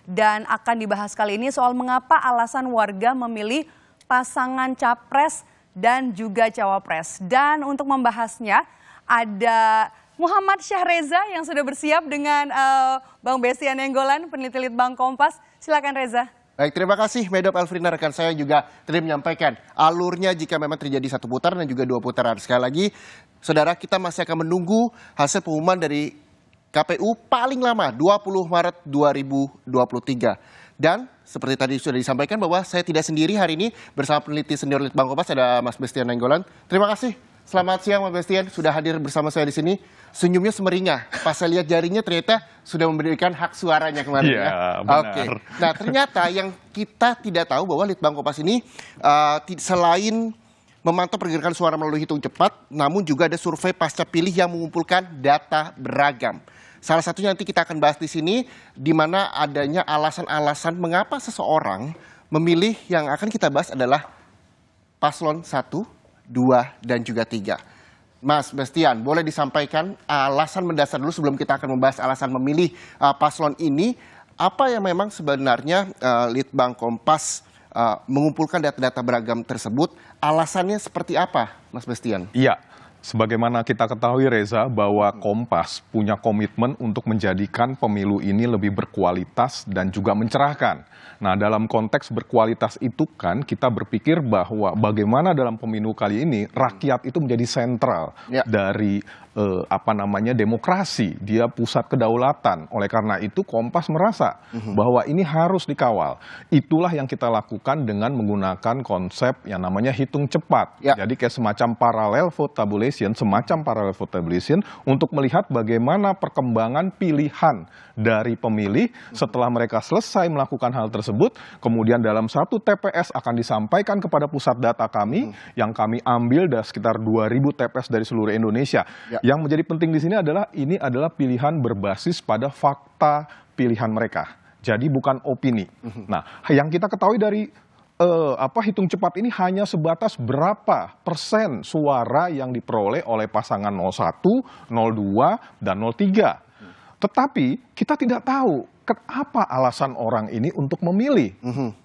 Dan akan dibahas kali ini soal mengapa alasan warga memilih pasangan capres dan juga cawapres. Dan untuk membahasnya ada Muhammad Syahreza yang sudah bersiap dengan Bang Bestian Nainggolan, peneliti Litbang Kompas. Silakan Reza. Baik, terima kasih Medop Elfrina, rekan saya juga tadi menyampaikan alurnya jika memang terjadi satu putaran dan juga dua putaran. Sekali lagi, saudara, kita masih akan menunggu hasil pengumuman dari KPU paling lama 20 Maret 2023. Dan seperti tadi sudah disampaikan bahwa saya tidak sendiri hari ini bersama peneliti senior Litbang Kompas, ada Mas Bestian Nainggolan. Terima kasih. Selamat siang Mas Bestian, sudah hadir bersama saya di sini. Senyumnya semeringah. Pas saya lihat jarinya ternyata sudah memberikan hak suaranya kemarin. Iya, benar. Oke. Nah, ternyata yang kita tidak tahu bahwa Litbang Kompas ini selain memantau pergerakan suara melalui hitung cepat, namun juga ada survei pasca pilih yang mengumpulkan data beragam. Salah satunya nanti kita akan bahas di sini, di mana adanya alasan-alasan mengapa seseorang memilih yang akan kita bahas adalah paslon 1, 2, dan juga 3. Mas Bestian, boleh disampaikan alasan mendasar dulu sebelum kita akan membahas alasan memilih paslon ini. Apa yang memang sebenarnya Litbang Kompas mengumpulkan data-data beragam tersebut, alasannya seperti apa, Mas Bestian? Iya, sebagaimana kita ketahui Reza, bahwa Kompas punya komitmen untuk menjadikan pemilu ini lebih berkualitas dan juga mencerahkan. Nah, dalam konteks berkualitas itu kan kita berpikir bahwa bagaimana dalam pemilu kali ini rakyat itu menjadi sentral dari demokrasi, dia pusat kedaulatan. Oleh karena itu Kompas merasa bahwa ini harus dikawal. Itulah yang kita lakukan dengan menggunakan konsep yang namanya hitung cepat. Jadi kayak semacam parallel vote tabulation untuk melihat bagaimana perkembangan pilihan dari pemilih setelah mereka selesai melakukan hal tersebut. Kemudian dalam satu TPS akan disampaikan kepada pusat data kami yang kami ambil dari sekitar 2.000 TPS dari seluruh Indonesia. Yang menjadi penting di sini adalah ini adalah pilihan berbasis pada fakta pilihan mereka. Jadi bukan opini. Nah, yang kita ketahui dari hitung cepat ini hanya sebatas berapa persen suara yang diperoleh oleh pasangan 01, 02, dan 03. Tetapi kita tidak tahu apa alasan orang ini untuk memilih.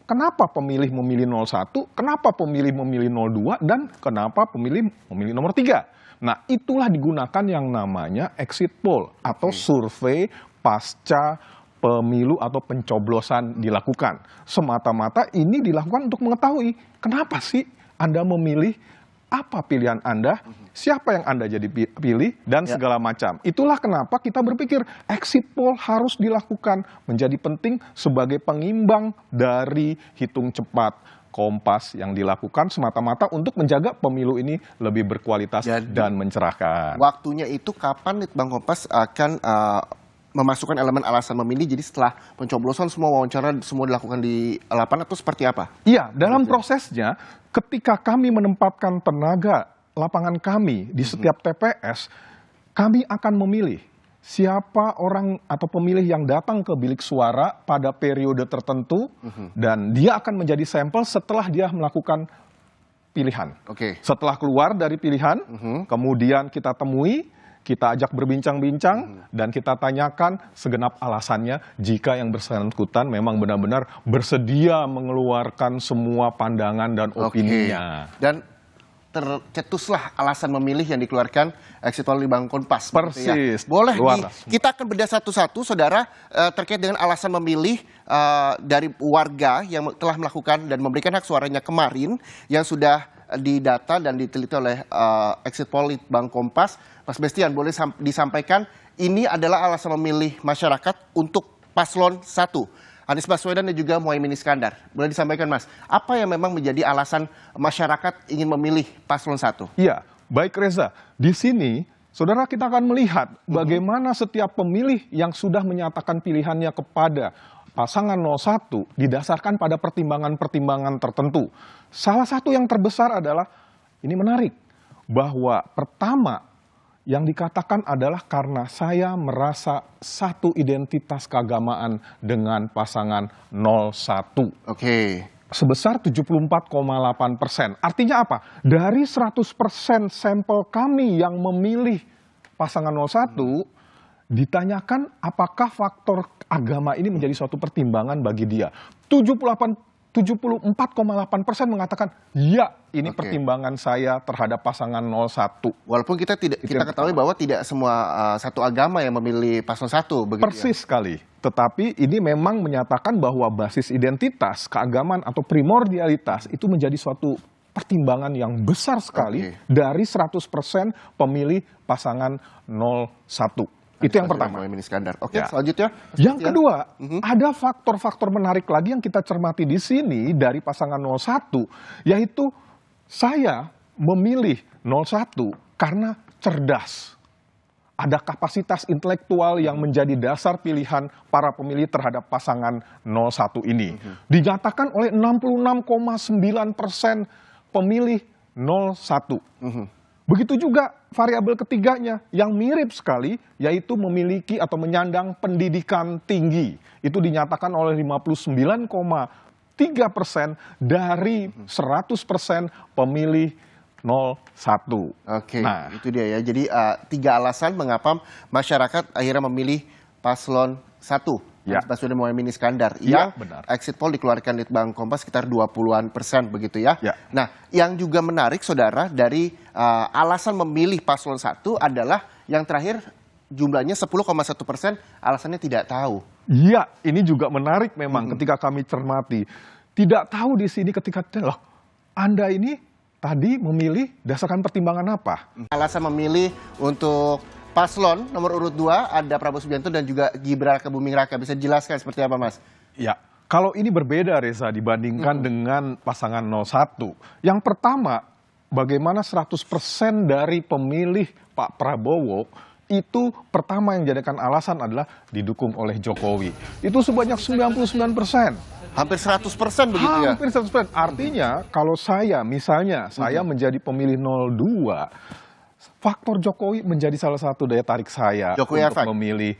Kenapa pemilih memilih 01, kenapa pemilih memilih 02, dan kenapa pemilih memilih nomor 3. Nah, itulah digunakan yang namanya exit poll atau survei pasca pemilu atau pencoblosan dilakukan. Semata-mata ini dilakukan untuk mengetahui kenapa sih Anda memilih, apa pilihan Anda, siapa yang Anda jadi pilih, dan segala macam. Itulah kenapa kita berpikir exit poll harus dilakukan, menjadi penting sebagai pengimbang dari hitung cepat Kompas yang dilakukan semata-mata untuk menjaga pemilu ini lebih berkualitas dan mencerahkan. Waktunya itu kapan Litbang Kompas akan memasukkan elemen alasan memilih? Jadi setelah pencoblosan semua wawancara semua dilakukan di lapangan atau seperti apa? Iya, dalam prosesnya ketika kami menempatkan tenaga lapangan kami di setiap TPS, kami akan memilih siapa orang atau pemilih yang datang ke bilik suara pada periode tertentu dan dia akan menjadi sampel setelah dia melakukan pilihan. Setelah keluar dari pilihan, kemudian kita temui, kita ajak berbincang-bincang, dan kita tanyakan segenap alasannya jika yang bersangkutan memang benar-benar bersedia mengeluarkan semua pandangan dan opininya. Dan tercetuslah alasan memilih yang dikeluarkan exit poll Litbang Kompas. Persis. Boleh kita akan bedah satu-satu, saudara, terkait dengan alasan memilih dari warga yang telah melakukan dan memberikan hak suaranya kemarin yang sudah didata dan diteliti oleh exit poll Litbang Kompas. Mas Bestian, boleh disampaikan ini adalah alasan memilih masyarakat untuk paslon 1. Anies Baswedan dan juga Muhaimin Iskandar. Boleh disampaikan, Mas, apa yang memang menjadi alasan masyarakat ingin memilih paslon 1? Iya, baik Reza. Di sini, saudara, kita akan melihat bagaimana setiap pemilih yang sudah menyatakan pilihannya kepada pasangan 01 didasarkan pada pertimbangan-pertimbangan tertentu. Salah satu yang terbesar adalah, ini menarik, bahwa pertama, yang dikatakan adalah karena saya merasa satu identitas keagamaan dengan pasangan 01. Sebesar 74,8%. Artinya apa? Dari 100% sampel kami yang memilih pasangan 01, ditanyakan apakah faktor agama ini menjadi suatu pertimbangan bagi dia. 74,8% mengatakan, ya ini pertimbangan saya terhadap pasangan 01. Walaupun kita ketahui bahwa tidak semua satu agama yang memilih paslon 1, begitu. Persis sekali. Tetapi ini memang menyatakan bahwa basis identitas, keagamaan atau primordialitas itu menjadi suatu pertimbangan yang besar sekali dari 100% pemilih pasangan 01. Itu yang pertama. Selanjutnya. Yang kedua, ada faktor-faktor menarik lagi yang kita cermati di sini dari pasangan 01, yaitu saya memilih 01 karena cerdas. Ada kapasitas intelektual yang menjadi dasar pilihan para pemilih terhadap pasangan 01 ini. Dinyatakan oleh 66,9% pemilih 01. Begitu juga variabel ketiganya yang mirip sekali, yaitu memiliki atau menyandang pendidikan tinggi. Itu dinyatakan oleh 59,3% dari 100% pemilih 01. Nah, itu dia ya. Jadi 3 alasan mengapa masyarakat akhirnya memilih paslon 1. Anies Baswedan Mohaimin Iskandar. Benar. Exit poll dikeluarkan Litbang Kompas sekitar 20-an% begitu ya. Nah, yang juga menarik saudara dari alasan memilih paslon 1 adalah yang terakhir jumlahnya 10,1% alasannya tidak tahu. Iya, ini juga menarik memang ketika kami cermati. Tidak tahu di sini ketika loh, Anda ini tadi memilih berdasarkan pertimbangan apa? Alasan memilih untuk paslon nomor urut 2 ada Prabowo Subianto dan juga Gibran Rakabuming Raka. Bisa dijelaskan seperti apa, Mas? Ya, kalau ini berbeda Reza dibandingkan dengan pasangan 01. Yang pertama, bagaimana 100% dari pemilih Pak Prabowo itu pertama yang dijadikan alasan adalah didukung oleh Jokowi. Itu sebanyak 99%. Hampir 100% begitu ya? Hampir 100%. Artinya kalau saya misalnya saya menjadi pemilih 02, faktor Jokowi menjadi salah satu daya tarik saya Jokowi untuk efek. memilih.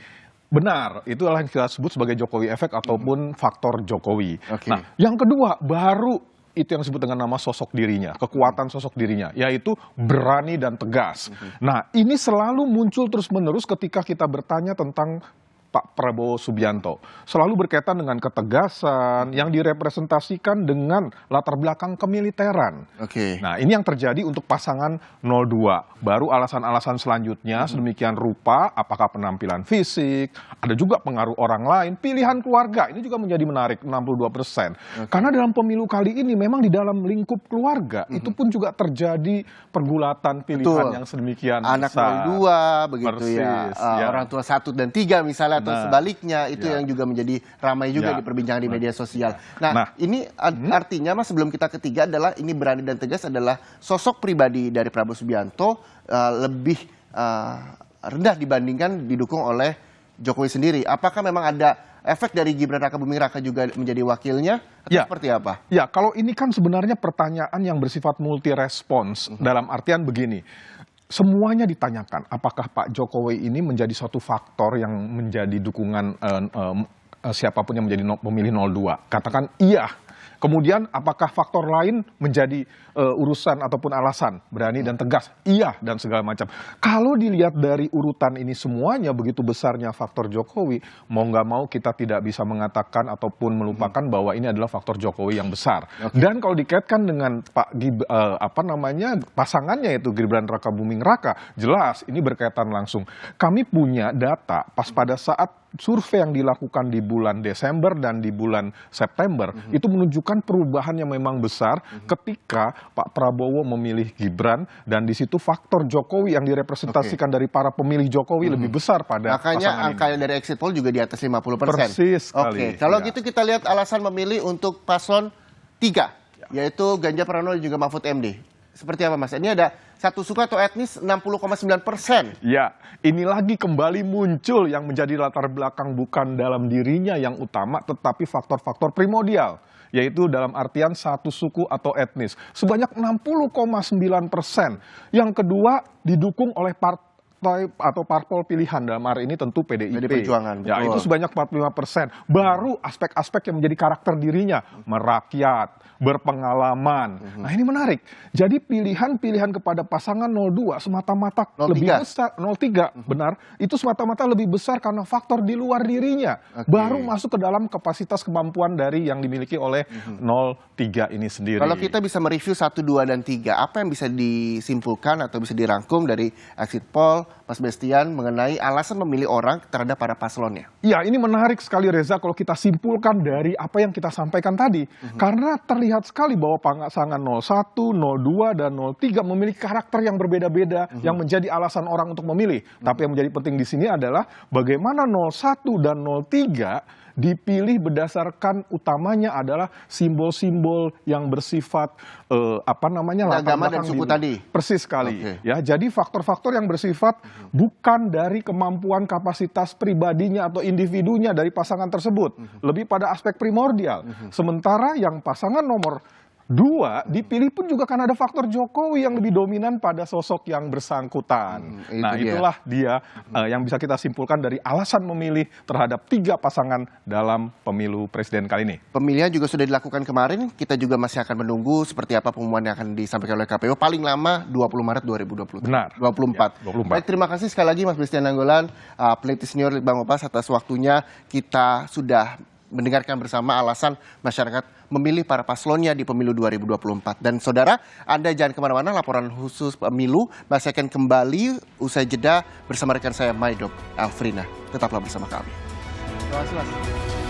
Benar, itulah yang kita sebut sebagai Jokowi efek ataupun faktor Jokowi. Nah, yang kedua baru itu yang disebut dengan nama sosok dirinya, kekuatan sosok dirinya, yaitu berani dan tegas. Nah, ini selalu muncul terus-menerus ketika kita bertanya tentang Pak Prabowo Subianto. Selalu berkaitan dengan ketegasan yang direpresentasikan dengan latar belakang kemiliteran. Nah, ini yang terjadi untuk pasangan 02. Baru alasan-alasan selanjutnya sedemikian rupa, apakah penampilan fisik, ada juga pengaruh orang lain, pilihan keluarga. Ini juga menjadi menarik, 62%. Karena dalam pemilu kali ini memang di dalam lingkup keluarga, itu pun juga terjadi pergulatan pilihan yang sedemikian anak besar. 02, begitu ya. Orang tua 1 dan 3 misalnya, atau sebaliknya, itu yang juga menjadi ramai juga diperbincangkan di media sosial. Nah, ini artinya Mas, sebelum kita ketiga adalah ini berani dan tegas adalah sosok pribadi dari Prabowo Subianto lebih rendah dibandingkan didukung oleh Jokowi sendiri. Apakah memang ada efek dari Gibran Rakabuming Raka juga menjadi wakilnya? Atau seperti apa? Ya, kalau ini kan sebenarnya pertanyaan yang bersifat multi respons, dalam artian begini. Semuanya ditanyakan, apakah Pak Jokowi ini menjadi suatu faktor yang menjadi dukungan siapapun yang menjadi pemilih 02. Katakan iya. Kemudian apakah faktor lain menjadi urusan ataupun alasan, berani dan tegas? Iya, dan segala macam. Kalau dilihat dari urutan ini semuanya begitu besarnya faktor Jokowi, mau nggak mau kita tidak bisa mengatakan ataupun melupakan bahwa ini adalah faktor Jokowi yang besar. Dan kalau dikaitkan dengan pasangannya itu Gibran Rakabuming Raka, jelas ini berkaitan langsung. Kami punya data pas pada saat survei yang dilakukan di bulan Desember dan di bulan September itu menunjukkan perubahan yang memang besar ketika Pak Prabowo memilih Gibran, dan di situ faktor Jokowi yang direpresentasikan dari para pemilih Jokowi lebih besar pada makanya angka dari exit poll juga di atas 50%. Persis sekali. Kalau gitu kita lihat alasan memilih untuk paslon 3, yaitu Ganjar Pranowo dan juga Mahfud MD. Seperti apa, Mas? Ini ada satu suku atau etnis 60,9%. Ya, ini lagi kembali muncul yang menjadi latar belakang bukan dalam dirinya yang utama, tetapi faktor-faktor primordial, yaitu dalam artian satu suku atau etnis. Sebanyak 60,9%. Yang kedua didukung oleh partai atau parpol pilihan, dalam hari ini tentu PDIP. PDI Perjuangan, Ya, betul. itu sebanyak 45%. Baru aspek-aspek yang menjadi karakter dirinya, merakyat, berpengalaman. Nah, ini menarik. Jadi pilihan-pilihan kepada pasangan 02 semata-mata 03. lebih besar, 03, benar, itu semata-mata lebih besar karena faktor di luar dirinya. Oke. Baru masuk ke dalam kapasitas kemampuan dari yang dimiliki oleh 03 ini sendiri. Kalau kita bisa mereview 1, 2, dan 3, apa yang bisa disimpulkan atau bisa dirangkum dari exit poll, Mas Bestian, mengenai alasan memilih orang terhadap para paslonnya? Ya, ini menarik sekali Reza kalau kita simpulkan dari apa yang kita sampaikan tadi. Karena terlihat sekali bahwa pasangan 01, 02, dan 03 memiliki karakter yang berbeda-beda yang menjadi alasan orang untuk memilih. Tapi yang menjadi penting di sini adalah bagaimana 01 dan 03 dipilih berdasarkan utamanya adalah simbol-simbol yang bersifat latar Agama dan belakang suku di- tadi. Persis sekali. Oke. Ya, jadi faktor-faktor yang bersifat bukan dari kemampuan kapasitas pribadinya atau individunya dari pasangan tersebut, lebih pada aspek primordial. Sementara yang pasangan nomor 2 dipilih pun juga karena ada faktor Jokowi yang lebih dominan pada sosok yang bersangkutan. Itu Nah, dia. itulah dia yang bisa kita simpulkan dari alasan memilih terhadap 3 pasangan dalam pemilu presiden kali ini. Pemilihan juga sudah dilakukan kemarin, kita juga masih akan menunggu seperti apa pengumuman yang akan disampaikan oleh KPU paling lama 20 Maret 2024. Benar. 24. Ya, 24. Baik, terima kasih sekali lagi Mas Bestian Nainggolan, peneliti senior Litbang Kompas, atas waktunya. Kita sudah mendengarkan bersama alasan masyarakat memilih para paslonnya di pemilu 2024. Dan saudara, Anda jangan kemana-mana, laporan khusus pemilu masih akan kembali usai jeda bersama rekan saya Maidob Elfrina. Tetaplah bersama kami. Terima kasih Mas.